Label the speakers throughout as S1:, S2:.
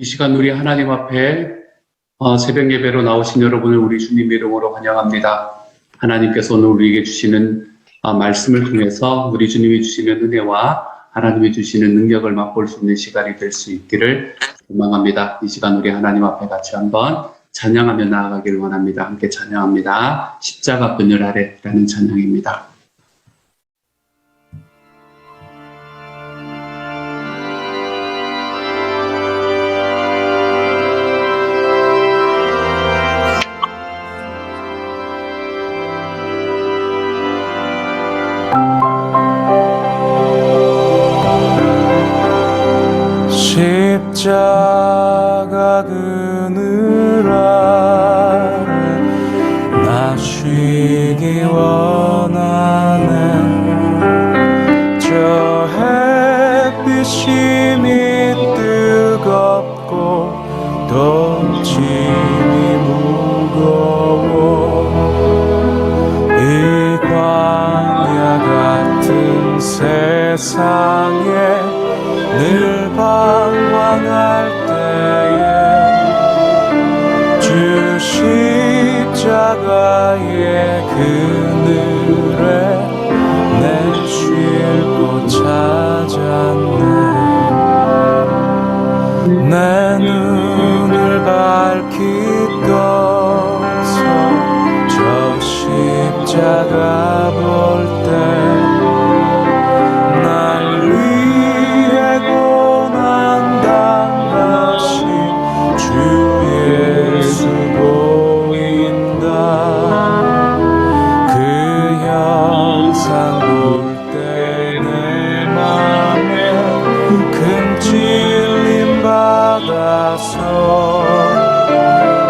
S1: 이 시간 우리 하나님 앞에 새벽 예배로 나오신 여러분을 우리 주님의 이름으로 환영합니다. 하나님께서 오늘 우리에게 주시는 말씀을 통해서 우리 주님이 주시는 은혜와 하나님이 주시는 능력을 맛볼 수 있는 시간이 될 수 있기를 소망합니다. 이 시간 우리 하나님 앞에 같이 한번 찬양하며 나아가기를 원합니다. 함께 찬양합니다. 십자가 그늘 아래라는 찬양입니다.
S2: 십자가 그늘 아래 나 쉬기 원하네. 저 햇빛이 뜨겁고 또 짐이 무거워 이 광야 같은 세상에 늘 방황할 때에 주 십자가의 그늘에 내 쉴 곳 찾았네. 내 눈을 밝히 떠서 저 십자가 볼 때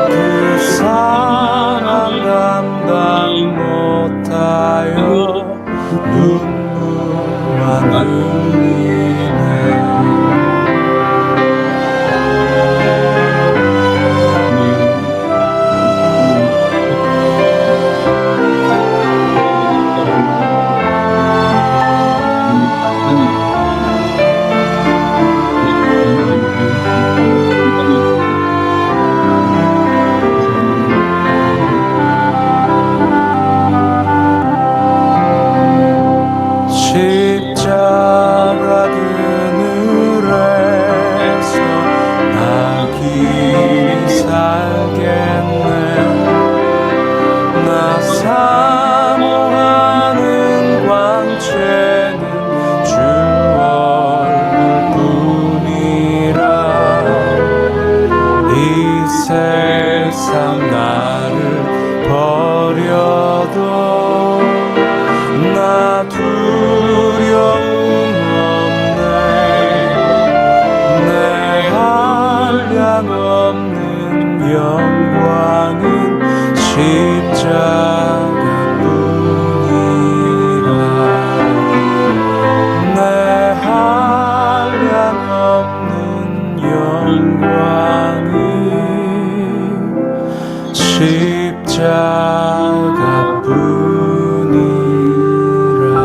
S2: 그 사랑 감당 못하여 눈물만 흘리네. 십자가 그늘에서 나 길이 살겠네. 나 사모하는 광채는 주 얼굴뿐이라. 이 세상 나를 버려도 나 두려움 없네. 내 한량 없는 영광은 십자가뿐이라. 내 한량 없는 영광은 십자가뿐이라.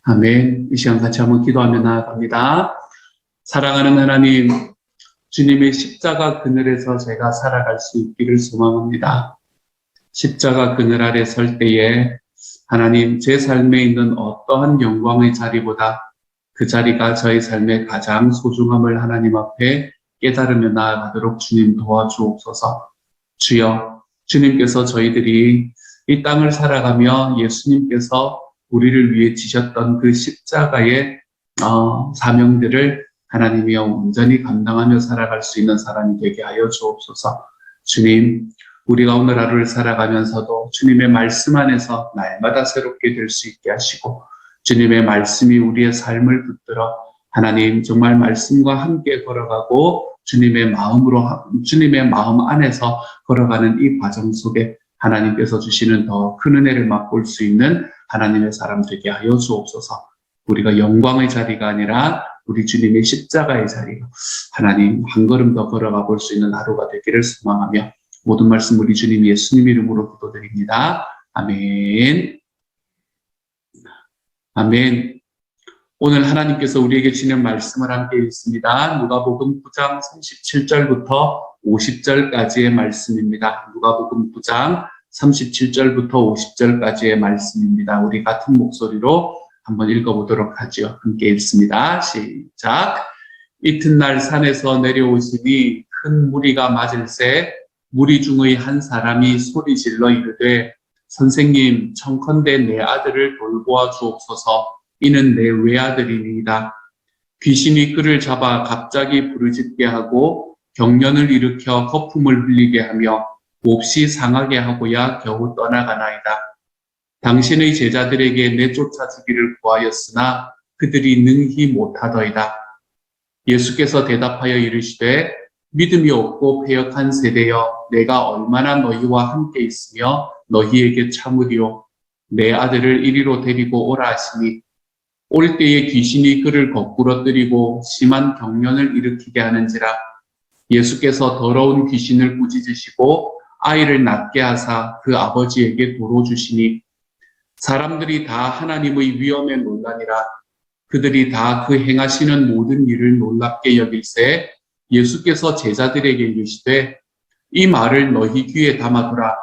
S1: 아멘. 이 시간 같이 한번 기도하며 나아갑니다. 사랑하는 하나님, 주님의 십자가 그늘에서 제가 살아갈 수 있기를 소망합니다. 십자가 그늘 아래 설 때에 하나님, 제 삶에 있는 어떠한 영광의 자리보다 그 자리가 저의 삶의 가장 소중함을 하나님 앞에 깨달으며 나아가도록 주님 도와주옵소서. 주여, 주님께서 저희들이 이 땅을 살아가며 예수님께서 우리를 위해 지셨던 그 십자가의 사명들을 하나님이여 온전히 감당하며 살아갈 수 있는 사람이 되게 하여 주옵소서. 주님, 우리가 오늘 하루를 살아가면서도 주님의 말씀 안에서 날마다 새롭게 될 수 있게 하시고, 주님의 말씀이 우리의 삶을 붙들어 하나님 정말 말씀과 함께 걸어가고 주님의 마음 안에서 걸어가는 이 과정 속에 하나님께서 주시는 더 큰 은혜를 맛볼 수 있는 하나님의 사람 되게 하여 주옵소서. 우리가 영광의 자리가 아니라 우리 주님의 십자가의 자리로 하나님 한 걸음 더 걸어가 볼 수 있는 하루가 되기를 소망하며 모든 말씀 우리 주님 예수님 이름으로 기도드립니다. 아멘. 아멘. 오늘 하나님께서 우리에게 주는 말씀을 함께 읽습니다. 누가복음 9장 37절부터 50절까지의 말씀입니다. 누가복음 9장 37절부터 50절까지의 말씀입니다. 우리 같은 목소리로 한번 읽어보도록 하죠. 함께 읽습니다. 시작. 이튿날 산에서 내려오시니 큰 무리가 맞을새 무리 중의 한 사람이 소리질러 이르되 선생님 청컨대 내 아들을 돌보아 주옵소서. 이는 내 외아들이니이다. 귀신이 그를 잡아 갑자기 부르짖게 하고 경련을 일으켜 거품을 흘리게 하며 몹시 상하게 하고야 겨우 떠나가나이다. 당신의 제자들에게 내쫓아주기를 구하였으나 그들이 능히 못하더이다. 예수께서 대답하여 이르시되 믿음이 없고 패역한 세대여 내가 얼마나 너희와 함께 있으며 너희에게 참으리요. 내 아들을 이리로 데리고 오라 하시니 올 때에 귀신이 그를 거꾸로 뜨리고 심한 경련을 일으키게 하는지라. 예수께서 더러운 귀신을 꾸짖으시고 아이를 낫게 하사 그 아버지에게 도로 주시니 사람들이 다 하나님의 위엄에 놀라니라. 그들이 다 그 행하시는 모든 일을 놀랍게 여길새 예수께서 제자들에게 이르시되 이 말을 너희 귀에 담아두라.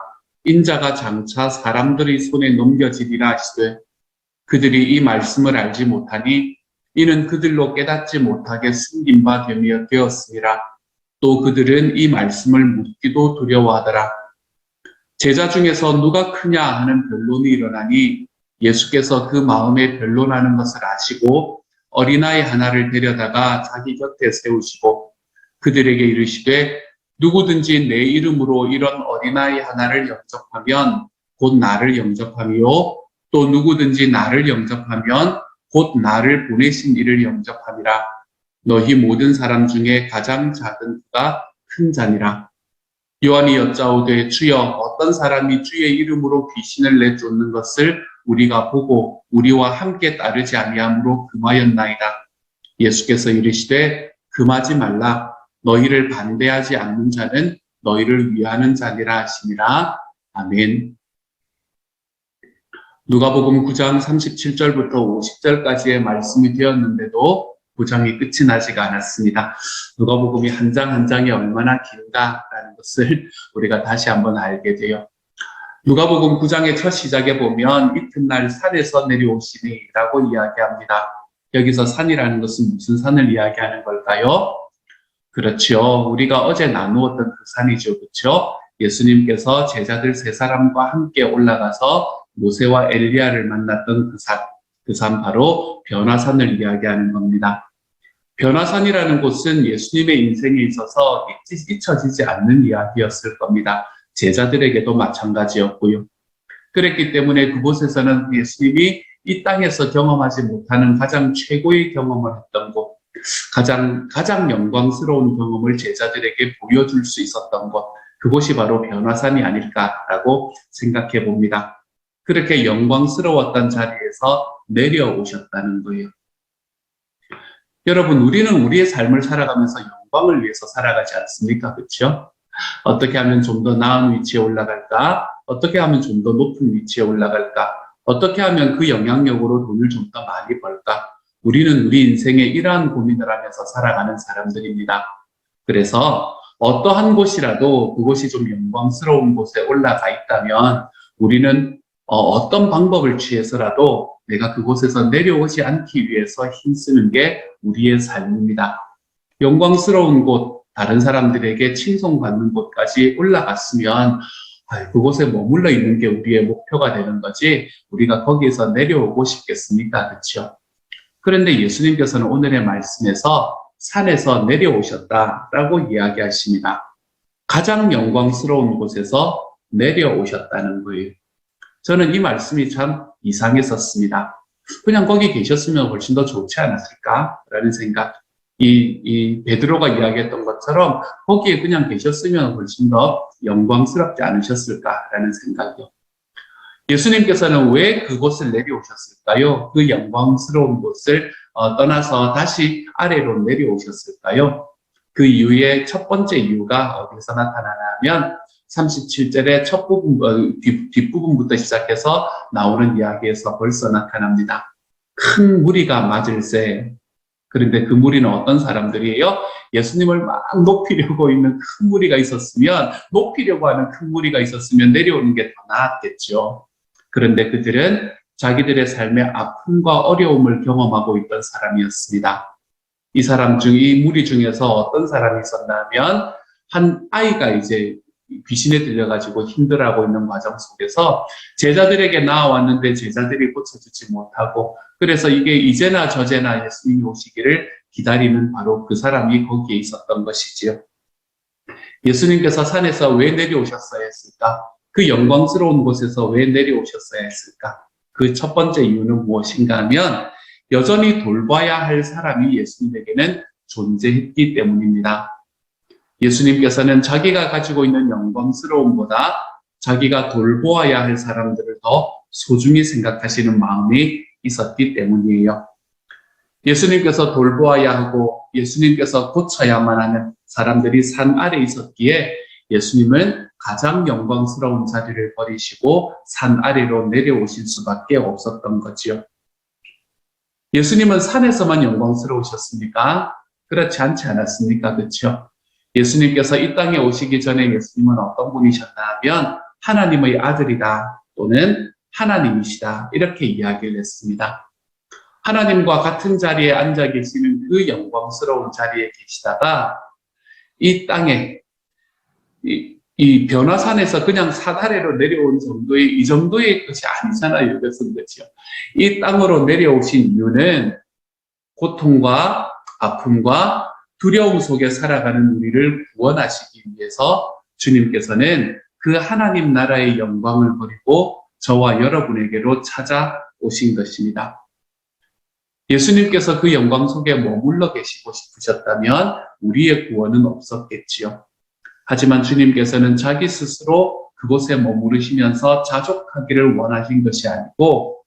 S1: 인자가 장차 사람들의 손에 넘겨지리라 하시되 그들이 이 말씀을 알지 못하니 이는 그들로 깨닫지 못하게 숨긴 바 되었으니라. 또 그들은 이 말씀을 묻기도 두려워하더라. 제자 중에서 누가 크냐 하는 변론이 일어나니 예수께서 그 마음에 변론하는 것을 아시고 어린아이 하나를 데려다가 자기 곁에 세우시고 그들에게 이르시되 누구든지 내 이름으로 이런 어린아이 하나를 영접하면 곧 나를 영접하며 또 누구든지 나를 영접하면 곧 나를 보내신 이를 영접함이라. 너희 모든 사람 중에 가장 작은 그가 큰 자니라. 요한이 여짜오되 주여 어떤 사람이 주의 이름으로 귀신을 내쫓는 것을 우리가 보고 우리와 함께 따르지 아니함으로 금하였나이다. 예수께서 이르시되 금하지 말라. 너희를 반대하지 않는 자는 너희를 위하는 자니라 하시니라. 아멘. 누가복음 9장 37절부터 50절까지의 말씀이 되었는데도 9장이 끝이 나지가 않았습니다. 누가복음이 한 장 한 장이 얼마나 긴가라는 것을 우리가 다시 한번 알게 돼요. 누가복음 9장의 첫 시작에 보면 이튿날 산에서 내려오시니 라고 이야기합니다. 여기서 산이라는 것은 무슨 산을 이야기하는 걸까요? 그렇죠. 우리가 어제 나누었던 그 산이죠. 그렇죠? 예수님께서 제자들 세 사람과 함께 올라가서 모세와 엘리야를 만났던 그 산 바로 변화산을 이야기하는 겁니다. 변화산이라는 곳은 예수님의 인생에 있어서 잊혀지지 않는 이야기였을 겁니다. 제자들에게도 마찬가지였고요. 그랬기 때문에 그곳에서는 예수님이 이 땅에서 경험하지 못하는 가장 최고의 경험을 했던 곳, 가장 영광스러운 경험을 제자들에게 보여줄 수 있었던 곳, 그곳이 바로 변화산이 아닐까라고 생각해 봅니다. 그렇게 영광스러웠던 자리에서 내려오셨다는 거예요. 여러분, 우리는 우리의 삶을 살아가면서 영광을 위해서 살아가지 않습니까? 그렇죠? 어떻게 하면 좀 더 나은 위치에 올라갈까? 어떻게 하면 좀 더 높은 위치에 올라갈까? 어떻게 하면 그 영향력으로 돈을 좀 더 많이 벌까? 우리는 우리 인생에 이러한 고민을 하면서 살아가는 사람들입니다. 그래서 어떠한 곳이라도 그곳이 좀 영광스러운 곳에 올라가 있다면 우리는 어떤 방법을 취해서라도 내가 그곳에서 내려오지 않기 위해서 힘쓰는 게 우리의 삶입니다. 영광스러운 곳, 다른 사람들에게 칭송받는 곳까지 올라갔으면 그곳에 머물러 있는 게 우리의 목표가 되는 거지 우리가 거기에서 내려오고 싶겠습니까? 그렇죠? 그런데 예수님께서는 오늘의 말씀에서 산에서 내려오셨다라고 이야기하십니다. 가장 영광스러운 곳에서 내려오셨다는 거예요. 저는 이 말씀이 참 이상했었습니다. 그냥 거기 계셨으면 훨씬 더 좋지 않았을까라는 생각. 이 베드로가 이야기했던 것처럼 거기에 그냥 계셨으면 훨씬 더 영광스럽지 않으셨을까라는 생각이요. 예수님께서는 왜 그곳을 내려오셨을까요? 그 영광스러운 곳을 떠나서 다시 아래로 내려오셨을까요? 그 이유의 첫 번째 이유가 어디서 나타나냐면 37절의 첫 부분, 뒷부분부터 시작해서 나오는 이야기에서 벌써 나타납니다. 큰 무리가 맞을세. 그런데 그 무리는 어떤 사람들이에요? 예수님을 막 높이려고 있는 큰 무리가 있었으면, 높이려고 하는 큰 무리가 있었으면 내려오는 게 더 나았겠죠. 그런데 그들은 자기들의 삶의 아픔과 어려움을 경험하고 있던 사람이었습니다. 이 무리 중에서 어떤 사람이 있었냐면, 한 아이가 이제 귀신에 들려가지고 힘들어하고 있는 과정 속에서 제자들에게 나와왔는데 제자들이 고쳐주지 못하고, 그래서 이게 이제나 저제나 예수님이 오시기를 기다리는 바로 그 사람이 거기에 있었던 것이지요. 예수님께서 산에서 왜 내려오셨어야 했을까? 그 영광스러운 곳에서 왜 내려오셨어야 했을까? 그 첫 번째 이유는 무엇인가 하면 여전히 돌봐야 할 사람이 예수님에게는 존재했기 때문입니다. 예수님께서는 자기가 가지고 있는 영광스러움보다 자기가 돌보아야 할 사람들을 더 소중히 생각하시는 마음이 있었기 때문이에요. 예수님께서 돌보아야 하고 예수님께서 고쳐야만 하는 사람들이 산 아래에 있었기에 예수님은 가장 영광스러운 자리를 버리시고 산 아래로 내려오실 수밖에 없었던 거지요. 예수님은 산에서만 영광스러우셨습니까? 그렇지 않지 않았습니까? 그렇죠? 예수님께서 이 땅에 오시기 전에 예수님은 어떤 분이셨나 하면 하나님의 아들이다 또는 하나님이시다 이렇게 이야기를 했습니다. 하나님과 같은 자리에 앉아 계시는 그 영광스러운 자리에 계시다가 이 땅에 이 변화산에서 그냥 산 아래로 내려온 이 정도의 것이 아니잖아요. 이것은 그렇죠. 이 땅으로 내려오신 이유는 고통과 아픔과 두려움 속에 살아가는 우리를 구원하시기 위해서 주님께서는 그 하나님 나라의 영광을 버리고 저와 여러분에게로 찾아오신 것입니다. 예수님께서 그 영광 속에 머물러 계시고 싶으셨다면 우리의 구원은 없었겠지요. 하지만 주님께서는 자기 스스로 그곳에 머무르시면서 자족하기를 원하신 것이 아니고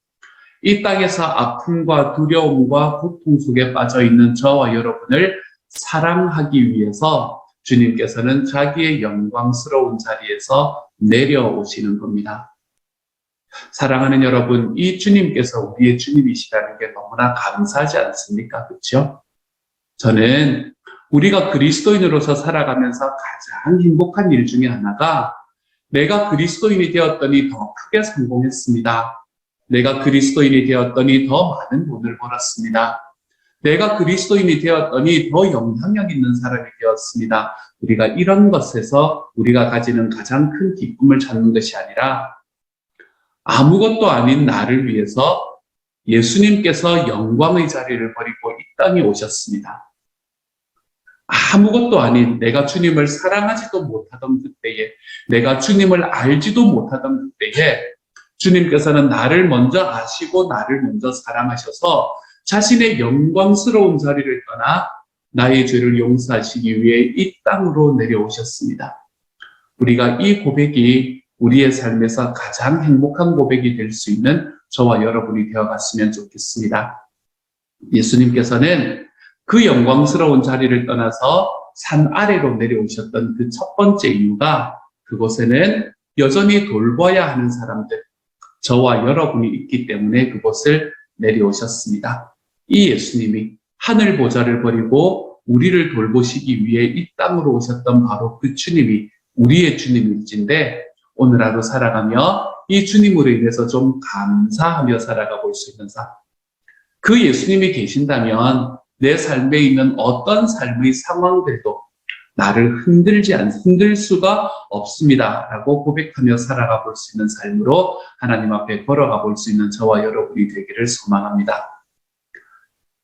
S1: 이 땅에서 아픔과 두려움과 고통 속에 빠져있는 저와 여러분을 사랑하기 위해서 주님께서는 자기의 영광스러운 자리에서 내려오시는 겁니다. 사랑하는 여러분, 이 주님께서 우리의 주님이시라는 게 너무나 감사하지 않습니까? 그렇죠? 저는 우리가 그리스도인으로서 살아가면서 가장 행복한 일 중에 하나가 내가 그리스도인이 되었더니 더 크게 성공했습니다. 내가 그리스도인이 되었더니 더 많은 돈을 벌었습니다. 내가 그리스도인이 되었더니 더 영향력 있는 사람이 되었습니다. 우리가 이런 것에서 우리가 가지는 가장 큰 기쁨을 찾는 것이 아니라 아무것도 아닌 나를 위해서 예수님께서 영광의 자리를 버리고 이 땅에 오셨습니다. 아무것도 아닌 내가 주님을 사랑하지도 못하던 그때에, 내가 주님을 알지도 못하던 그때에 주님께서는 나를 먼저 아시고 나를 먼저 사랑하셔서 자신의 영광스러운 자리를 떠나 나의 죄를 용서하시기 위해 이 땅으로 내려오셨습니다. 우리가 이 고백이 우리의 삶에서 가장 행복한 고백이 될 수 있는 저와 여러분이 되어갔으면 좋겠습니다. 예수님께서는 그 영광스러운 자리를 떠나서 산 아래로 내려오셨던 그 첫 번째 이유가 그곳에는 여전히 돌봐야 하는 사람들, 저와 여러분이 있기 때문에 그곳을 내려오셨습니다. 이 예수님이 하늘 보좌를 버리고 우리를 돌보시기 위해 이 땅으로 오셨던 바로 그 주님이 우리의 주님일진데 오늘 하루 살아가며 이 주님으로 인해서 좀 감사하며 살아가 볼 수 있는 삶. 그 예수님이 계신다면 내 삶에 있는 어떤 삶의 상황들도 나를 흔들 수가 없습니다. 라고 고백하며 살아가 볼 수 있는 삶으로 하나님 앞에 걸어가 볼 수 있는 저와 여러분이 되기를 소망합니다.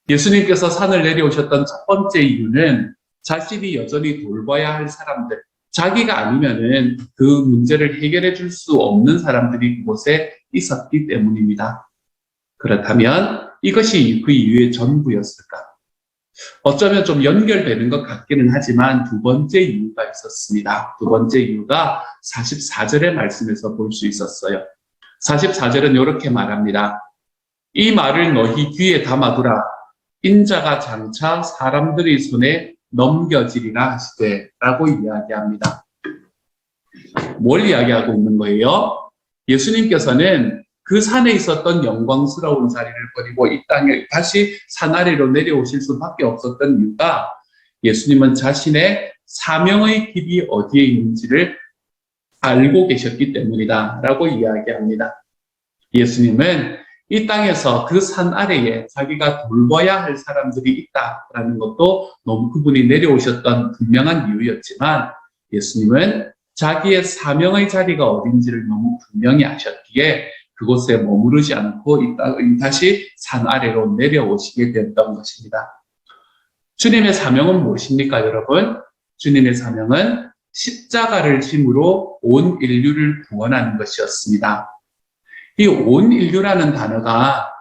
S1: 예수님께서 산을 내려오셨던 첫 번째 이유는 자신이 여전히 돌봐야 할 사람들, 자기가 아니면은 그 문제를 해결해 줄 수 없는 사람들이 그곳에 있었기 때문입니다. 그렇다면 이것이 그 이유의 전부였을까? 어쩌면 좀 연결되는 것 같기는 하지만 두 번째 이유가 있었습니다. 두 번째 이유가 44절의 말씀에서 볼 수 있었어요. 44절은 이렇게 말합니다. 이 말을 너희 귀에 담아두라. 인자가 장차 사람들의 손에 넘겨지리라 하시되라고 이야기합니다. 뭘 이야기하고 있는 거예요? 예수님께서는 그 산에 있었던 영광스러운 자리를 버리고 이 땅에 다시 산 아래로 내려오실 수밖에 없었던 이유가 예수님은 자신의 사명의 길이 어디에 있는지를 알고 계셨기 때문이다 라고 이야기합니다. 예수님은 이 땅에서 그 산 아래에 자기가 돌봐야 할 사람들이 있다라는 것도 너무 그분이 내려오셨던 분명한 이유였지만 예수님은 자기의 사명의 자리가 어딘지를 너무 분명히 아셨기에 그곳에 머무르지 않고 다시 산 아래로 내려오시게 됐던 것입니다. 주님의 사명은 무엇입니까, 여러분? 주님의 사명은 십자가를 힘으로 온 인류를 구원하는 것이었습니다. 이 온 인류라는 단어가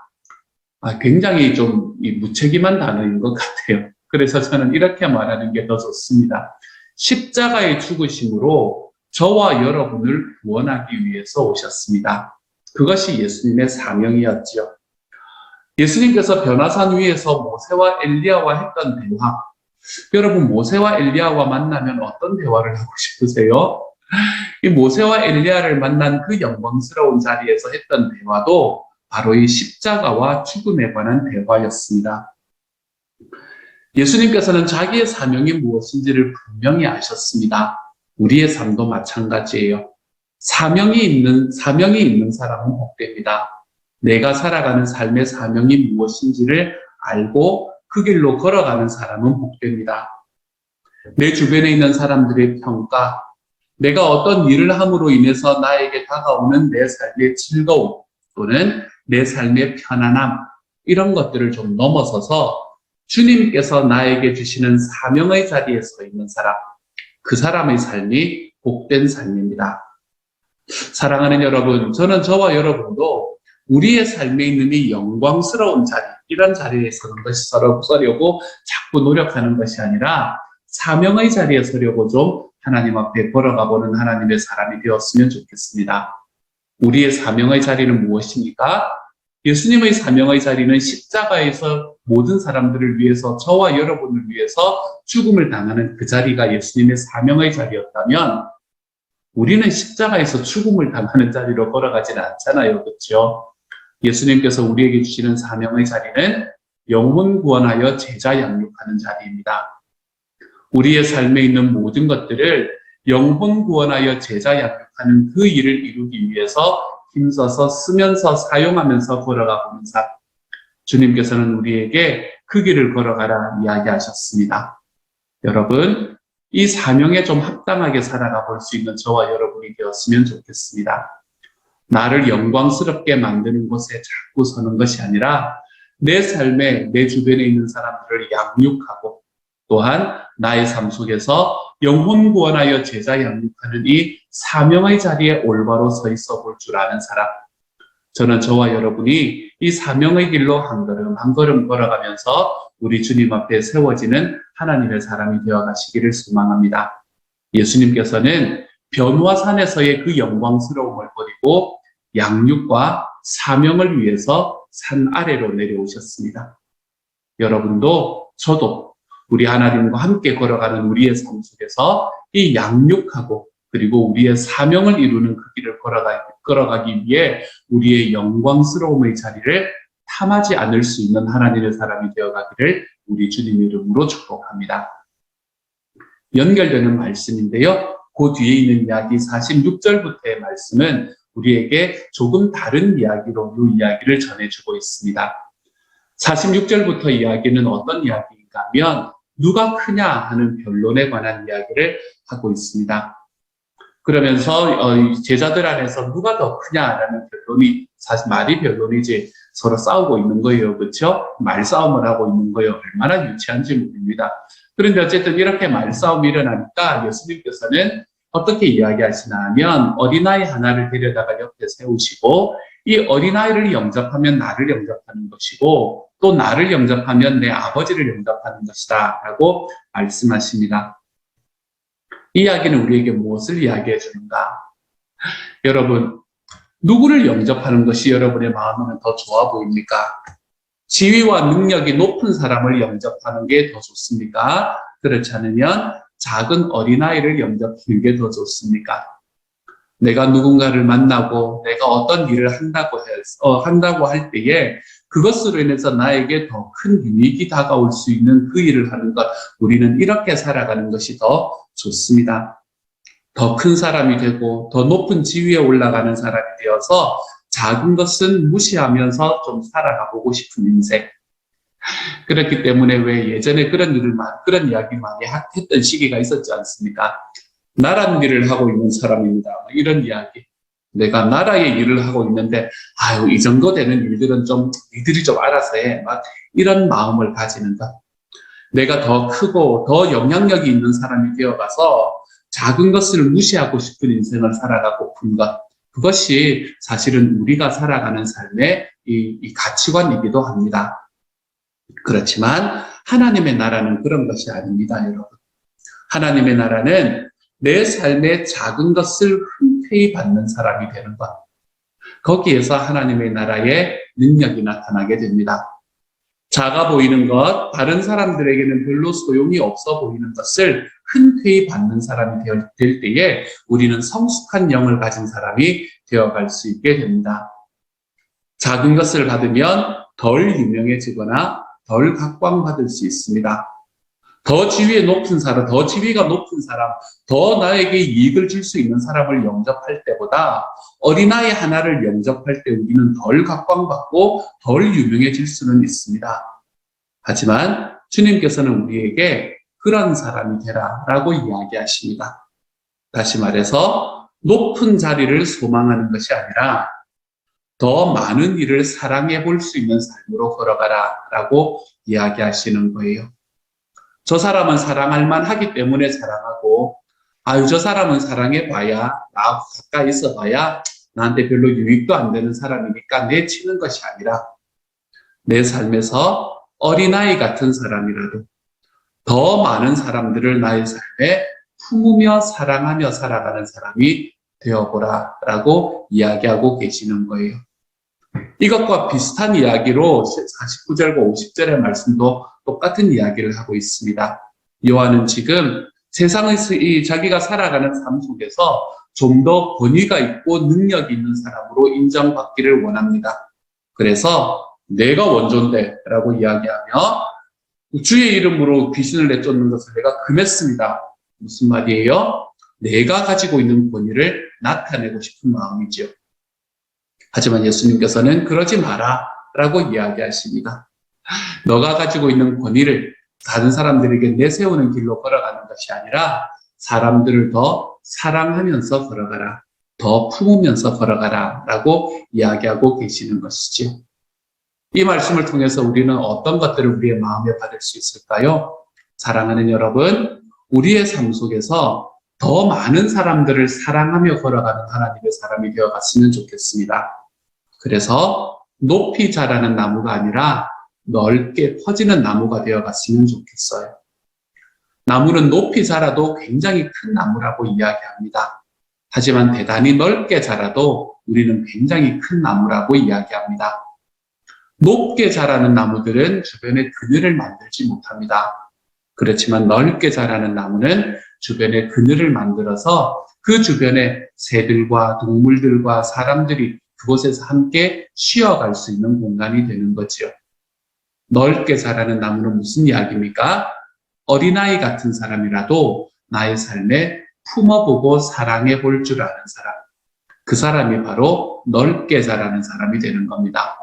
S1: 굉장히 좀 무책임한 단어인 것 같아요. 그래서 저는 이렇게 말하는 게 더 좋습니다. 십자가의 죽으심으로 저와 여러분을 구원하기 위해서 오셨습니다. 그것이 예수님의 사명이었죠. 예수님께서 변화산 위에서 모세와 엘리야와 했던 대화, 여러분 모세와 엘리야와 만나면 어떤 대화를 하고 싶으세요? 이 모세와 엘리야를 만난 그 영광스러운 자리에서 했던 대화도 바로 이 십자가와 죽음에 관한 대화였습니다. 예수님께서는 자기의 사명이 무엇인지를 분명히 아셨습니다. 우리의 삶도 마찬가지예요. 사명이 있는 사람은 복됩니다. 내가 살아가는 삶의 사명이 무엇인지를 알고 그 길로 걸어가는 사람은 복됩니다. 내 주변에 있는 사람들의 평가, 내가 어떤 일을 함으로 인해서 나에게 다가오는 내 삶의 즐거움 또는 내 삶의 편안함, 이런 것들을 좀 넘어서서 주님께서 나에게 주시는 사명의 자리에 서 있는 사람, 그 사람의 삶이 복된 삶입니다. 사랑하는 여러분, 저는 저와 여러분도 우리의 삶에 있는 이 영광스러운 자리, 이런 자리에 서는 것이 서려고 자꾸 노력하는 것이 아니라 사명의 자리에 서려고 좀 하나님 앞에 걸어가 보는 하나님의 사람이 되었으면 좋겠습니다. 우리의 사명의 자리는 무엇입니까? 예수님의 사명의 자리는 십자가에서 모든 사람들을 위해서, 저와 여러분을 위해서 죽음을 당하는 그 자리가 예수님의 사명의 자리였다면 우리는 십자가에서 죽음을 당하는 자리로 걸어가지는 않잖아요. 그렇죠? 예수님께서 우리에게 주시는 사명의 자리는 영혼 구원하여 제자 양육하는 자리입니다. 우리의 삶에 있는 모든 것들을 영혼 구원하여 제자 양육하는 그 일을 이루기 위해서 힘써서 쓰면서 사용하면서 걸어가 보는 삶. 주님께서는 우리에게 그 길을 걸어가라 이야기하셨습니다. 여러분, 이 사명에 좀 합당하게 살아가 볼 수 있는 저와 여러분이 되었으면 좋겠습니다. 나를 영광스럽게 만드는 곳에 자꾸 서는 것이 아니라 내 삶에, 내 주변에 있는 사람들을 양육하고 또한 나의 삶 속에서 영혼 구원하여 제자 양육하는 이 사명의 자리에 올바로 서 있어 볼 줄 아는 사람. 저는 저와 여러분이 이 사명의 길로 한 걸음 한 걸음 걸어가면서 우리 주님 앞에 세워지는 하나님의 사람이 되어 가시기를 소망합니다. 예수님께서는 변화산에서의 그 영광스러움을 버리고 양육과 사명을 위해서 산 아래로 내려오셨습니다. 여러분도 저도 우리 하나님과 함께 걸어가는 우리의 삶 속에서 이 양육하고 그리고 우리의 사명을 이루는 그 길을 걸어가기 위해 우리의 영광스러움의 자리를 탐하지 않을 수 있는 하나님의 사람이 되어가기를 우리 주님 이름으로 축복합니다. 연결되는 말씀인데요. 그 뒤에 있는 이야기 46절부터의 말씀은 우리에게 조금 다른 이야기로 이 이야기를 전해주고 있습니다. 46절부터 이야기는 어떤 이야기인가 하면 누가 크냐 하는 변론에 관한 이야기를 하고 있습니다. 그러면서 제자들 안에서 누가 더 크냐라는 변론이, 사실 말이 변론이지 서로 싸우고 있는 거예요. 그렇죠? 말싸움을 하고 있는 거예요. 얼마나 유치한지 모릅니다. 그런데 어쨌든 이렇게 말싸움이 일어나니까 예수님께서는 어떻게 이야기하시나 하면 어린아이 하나를 데려다가 옆에 세우시고 이 어린아이를 영접하면 나를 영접하는 것이고 또 나를 영접하면 내 아버지를 영접하는 것이다 라고 말씀하십니다. 이 이야기는 우리에게 무엇을 이야기해 주는가? 여러분, 누구를 영접하는 것이 여러분의 마음에는 더 좋아 보입니까? 지위와 능력이 높은 사람을 영접하는 게 더 좋습니까? 그렇지 않으면 작은 어린아이를 영접하는 게 더 좋습니까? 내가 누군가를 만나고 내가 어떤 일을 한다고 할 때에 그것으로 인해서 나에게 더 큰 유익이 다가올 수 있는 그 일을 하는 것, 우리는 이렇게 살아가는 것이 더 좋습니다. 더 큰 사람이 되고 더 높은 지위에 올라가는 사람이 되어서 작은 것은 무시하면서 좀 살아가 보고 싶은 인생. 그렇기 때문에 왜 예전에 그런 이야기 많이 했던 시기가 있었지 않습니까? 나란 일을 하고 있는 사람입니다. 이런 이야기. 내가 나라의 일을 하고 있는데, 아유, 이 정도 되는 일들은 니들이 좀 알아서 해. 이런 마음을 가지는 것. 내가 더 크고 더 영향력이 있는 사람이 되어가서 작은 것을 무시하고 싶은 인생을 살아가고픈 것. 그것이 사실은 우리가 살아가는 삶의 이 가치관이기도 합니다. 그렇지만 하나님의 나라는 그런 것이 아닙니다, 여러분. 하나님의 나라는 내 삶의 작은 것을 흔쾌히 받는 사람이 되는 것. 거기에서 하나님의 나라의 능력이 나타나게 됩니다. 작아 보이는 것, 다른 사람들에게는 별로 소용이 없어 보이는 것을 흔쾌히 받는 사람이 될 때에 우리는 성숙한 영을 가진 사람이 되어갈 수 있게 됩니다. 작은 것을 받으면 덜 유명해지거나 덜 각광받을 수 있습니다. 더 지위가 높은 사람, 더 나에게 이익을 줄 수 있는 사람을 영접할 때보다 어린아이 하나를 영접할 때 우리는 덜 각광받고 덜 유명해질 수는 있습니다. 하지만 주님께서는 우리에게 그런 사람이 되라라고 이야기하십니다. 다시 말해서 높은 자리를 소망하는 것이 아니라 더 많은 일을 사랑해 볼 수 있는 삶으로 걸어가라라고 이야기하시는 거예요. 저 사람은 사랑할 만하기 때문에 사랑하고, 아유, 저 사람은 사랑해봐야, 나 가까이 있어봐야 나한테 별로 유익도 안 되는 사람이니까 내치는 것이 아니라 내 삶에서 어린아이 같은 사람이라도 더 많은 사람들을 나의 삶에 품으며 사랑하며 살아가는 사람이 되어보라라고 이야기하고 계시는 거예요. 이것과 비슷한 이야기로 49절과 50절의 말씀도 똑같은 이야기를 하고 있습니다. 요한은 지금 세상에서 자기가 살아가는 삶 속에서 좀 더 권위가 있고 능력이 있는 사람으로 인정받기를 원합니다. 그래서 내가 원조인데 라고 이야기하며 주의 이름으로 귀신을 내쫓는 것을 내가 금했습니다. 무슨 말이에요? 내가 가지고 있는 권위를 나타내고 싶은 마음이지요. 하지만 예수님께서는 그러지 마라 라고 이야기하십니다. 너가 가지고 있는 권위를 다른 사람들에게 내세우는 길로 걸어가는 것이 아니라 사람들을 더 사랑하면서 걸어가라, 더 품으면서 걸어가라 라고 이야기하고 계시는 것이지요. 이 말씀을 통해서 우리는 어떤 것들을 우리의 마음에 받을 수 있을까요? 사랑하는 여러분, 우리의 삶 속에서 더 많은 사람들을 사랑하며 걸어가는 하나님의 사람이 되어갔으면 좋겠습니다. 그래서 높이 자라는 나무가 아니라 넓게 퍼지는 나무가 되어갔으면 좋겠어요. 나무는 높이 자라도 굉장히 큰 나무라고 이야기합니다. 하지만 대단히 넓게 자라도 우리는 굉장히 큰 나무라고 이야기합니다. 높게 자라는 나무들은 주변에 그늘을 만들지 못합니다. 그렇지만 넓게 자라는 나무는 주변에 그늘을 만들어서 그 주변에 새들과 동물들과 사람들이 그곳에서 함께 쉬어갈 수 있는 공간이 되는 거지요. 넓게 자라는 나무는 무슨 이야기입니까? 어린아이 같은 사람이라도 나의 삶에 품어보고 사랑해 볼 줄 아는 사람. 그 사람이 바로 넓게 자라는 사람이 되는 겁니다.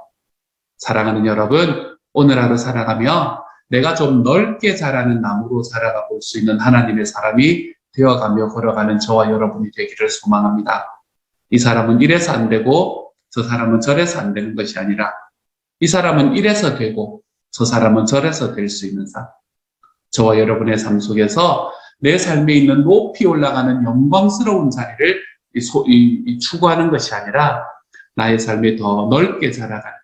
S1: 사랑하는 여러분, 오늘 하루 살아가며 내가 좀 넓게 자라는 나무로 살아가 볼 수 있는 하나님의 사람이 되어가며 걸어가는 저와 여러분이 되기를 소망합니다. 이 사람은 이래서 안 되고 저 사람은 저래서 안 되는 것이 아니라 이 사람은 이래서 되고 저 사람은 저래서 될 수 있는 사람. 저와 여러분의 삶 속에서 내 삶에 있는 높이 올라가는 영광스러운 자리를 추구하는 것이 아니라 나의 삶에 더 넓게 자라가는,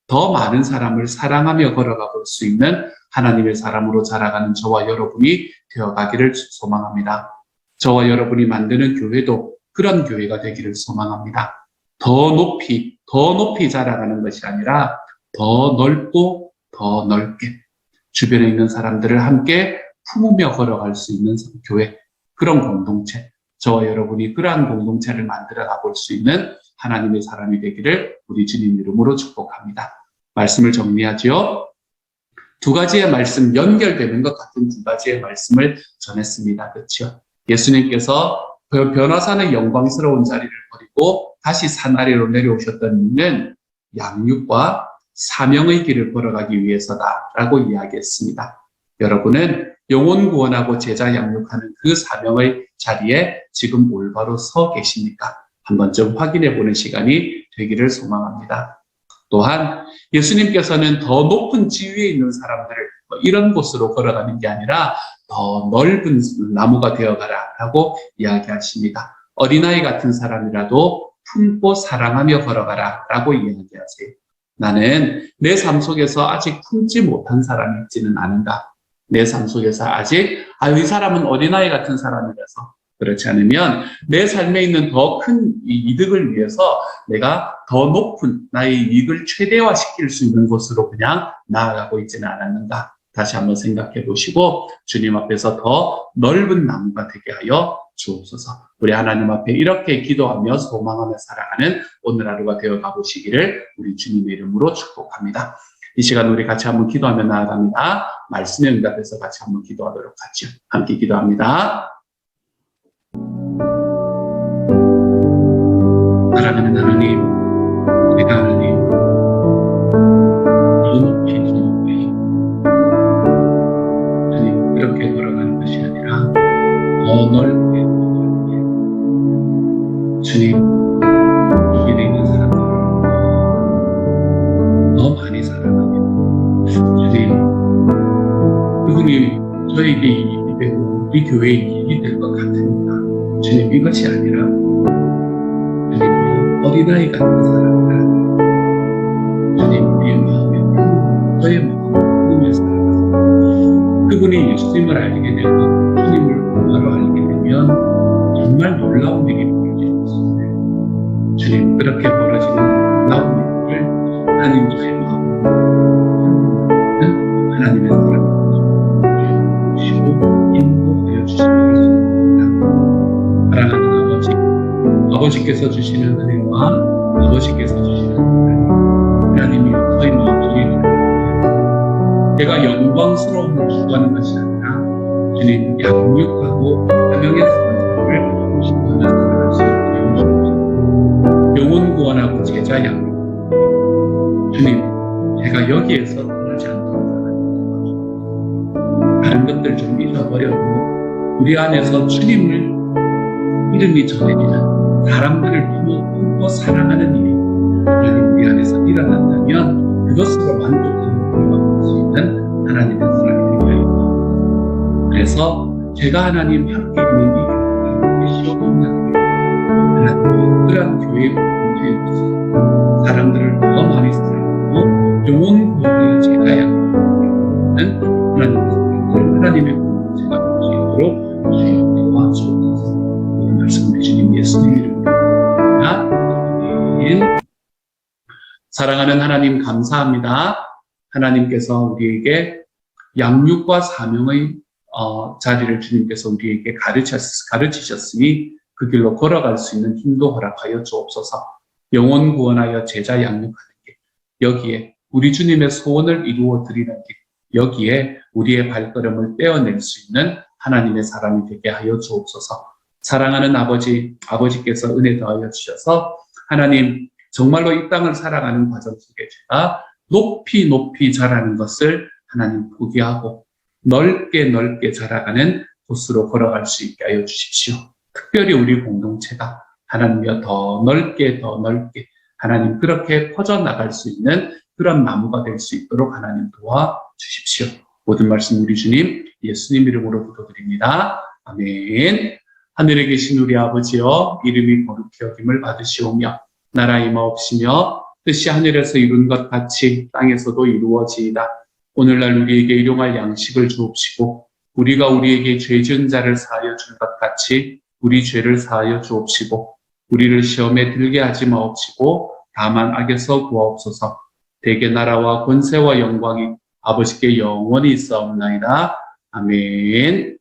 S1: 더 많은 사람을 사랑하며 걸어가 볼 수 있는 하나님의 사람으로 자라가는 저와 여러분이 되어가기를 소망합니다. 저와 여러분이 만드는 교회도 그런 교회가 되기를 소망합니다. 더 높이 자라가는 것이 아니라 더 넓고 더 넓게 주변에 있는 사람들을 함께 품으며 걸어갈 수 있는 교회, 그런 공동체, 저와 여러분이 그러한 공동체를 만들어 가볼 수 있는 하나님의 사람이 되기를 우리 주님 이름으로 축복합니다. 말씀을 정리하지요. 두 가지의 말씀, 연결되는 것 같은 두 가지의 말씀을 전했습니다. 그렇죠? 예수님께서 변화산의 영광스러운 자리를 버리고 다시 산 아래로 내려오셨던 이유는 양육과 사명의 길을 걸어가기 위해서다라고 이야기했습니다. 여러분은 영혼 구원하고 제자 양육하는 그 사명의 자리에 지금 올바로 서 계십니까? 한번 좀 확인해 보는 시간이 되기를 소망합니다. 또한 예수님께서는 더 높은 지위에 있는 사람들을 이런 곳으로 걸어가는 게 아니라 더 넓은 나무가 되어가라 라고 이야기하십니다. 어린아이 같은 사람이라도 품고 사랑하며 걸어가라 라고 이야기하세요. 나는 내 삶 속에서 아직 품지 못한 사람이 있지는 않은가? 내 삶 속에서 아직 이 사람은 어린아이 같은 사람이라서, 그렇지 않으면 내 삶에 있는 더 큰 이득을 위해서 내가 더 높은 나의 이익을 최대화시킬 수 있는 곳으로 그냥 나아가고 있지는 않았는가? 다시 한번 생각해 보시고 주님 앞에서 더 넓은 나무가 되게 하여 주옵소서. 우리 하나님 앞에 이렇게 기도하며 소망하며 살아가는 오늘 하루가 되어 가보시기를 우리 주님의 이름으로 축복합니다. 이 시간 우리 같이 한번 기도하며 나아갑니다. 말씀에 응답해서 같이 한번 기도하도록 하죠. 함께 기도합니다. 사랑하는 하나님, 우리가 하나님 더 높이 주님 이렇게 걸어가는 것이 아니라 더 넓게 주님 여기 있는 사람들 더 많이 사랑하며 주님 그분이 저에게 이익이 되고 우리 교회에 이익이 될 것 같으니까 주님 이것이 아니라 주님 어린아이 같은 사람들 주님 우리의 마음에 품고 저의 마음을 품으며 살아가서 그분이 예수님을 알게 되고 주님을 바로 알게 되면 정말 놀라운 일이 벌어지겠습니다. 주님 그렇게 벌어지는 놀라운 일을 하나님 저의 마음으로 하나님의 사랑을 주시고 인도하여 주시기를 소원합니다. 사랑하는 아버지, 아버지께서 주시는 은혜와 아버지께서 주시는 하나님이 저희 마음속에 내가 영광스러움을 추구하는 것이 아니라 주님 양육하고 사명의 선을 추구하며 살아갈 수 있게 해주옵소서. 영혼 구원하고 제자 양육 주님 제가 여기에서 떠나지 않도록 다른 것들 좀 잊어버려도 우리 안에서 주님을 이름이 전해지는 사람들을 품고 사랑하는 일이 하나님 우리 안에서 일어난다면 그것으로 만족하는 우리가 볼 수 있는 하나님의 사랑이 되게 하여 그래서 제가 하나님 함께 있는 이 시험 없는 하나님 그러한 교회의 공동체에 사람들을 더 많이 사랑하고 영혼 구원의 제자야 하는 하나님의 사랑을 하나님의 공동체가 될 수 있도록 주여 도와주옵소서. 오늘 말씀 주님 예수님 이름으로 아멘. 사랑하는 하나님 감사합니다. 하나님께서 우리에게 양육과 사명의 자리를 주님께서 우리에게 가르치셨으니 그 길로 걸어갈 수 있는 힘도 허락하여 주옵소서. 영혼 구원하여 제자 양육하는 길, 여기에 우리 주님의 소원을 이루어 드리는 길, 여기에 우리의 발걸음을 떼어낼 수 있는 하나님의 사람이 되게 하여 주옵소서. 사랑하는 아버지께서 은혜 더하여 주셔서 하나님 정말로 이 땅을 살아가는 과정 속에 제가 높이 자라는 것을 하나님 포기하고 넓게 자라가는 곳으로 걸어갈 수 있게 하여 주십시오. 특별히 우리 공동체가 하나님과 더 넓게 하나님 그렇게 퍼져나갈 수 있는 그런 나무가 될 수 있도록 하나님 도와주십시오. 모든 말씀 우리 주님 예수님 이름으로 기도드립니다. 아멘. 하늘에 계신 우리 아버지여 이름이 거룩히 여김을 받으시오며 나라 임하옵시며 뜻이 하늘에서 이룬 것 같이 땅에서도 이루어지이다. 오늘날 우리에게 일용할 양식을 주옵시고 우리가 우리에게 죄 지은 자를 사하여 줄 것 같이 우리 죄를 사하여 주옵시고 우리를 시험에 들게 하지 마옵시고 다만 악에서 구하옵소서. 대개 나라와 권세와 영광이 아버지께 영원히 있사옵나이다. 아멘.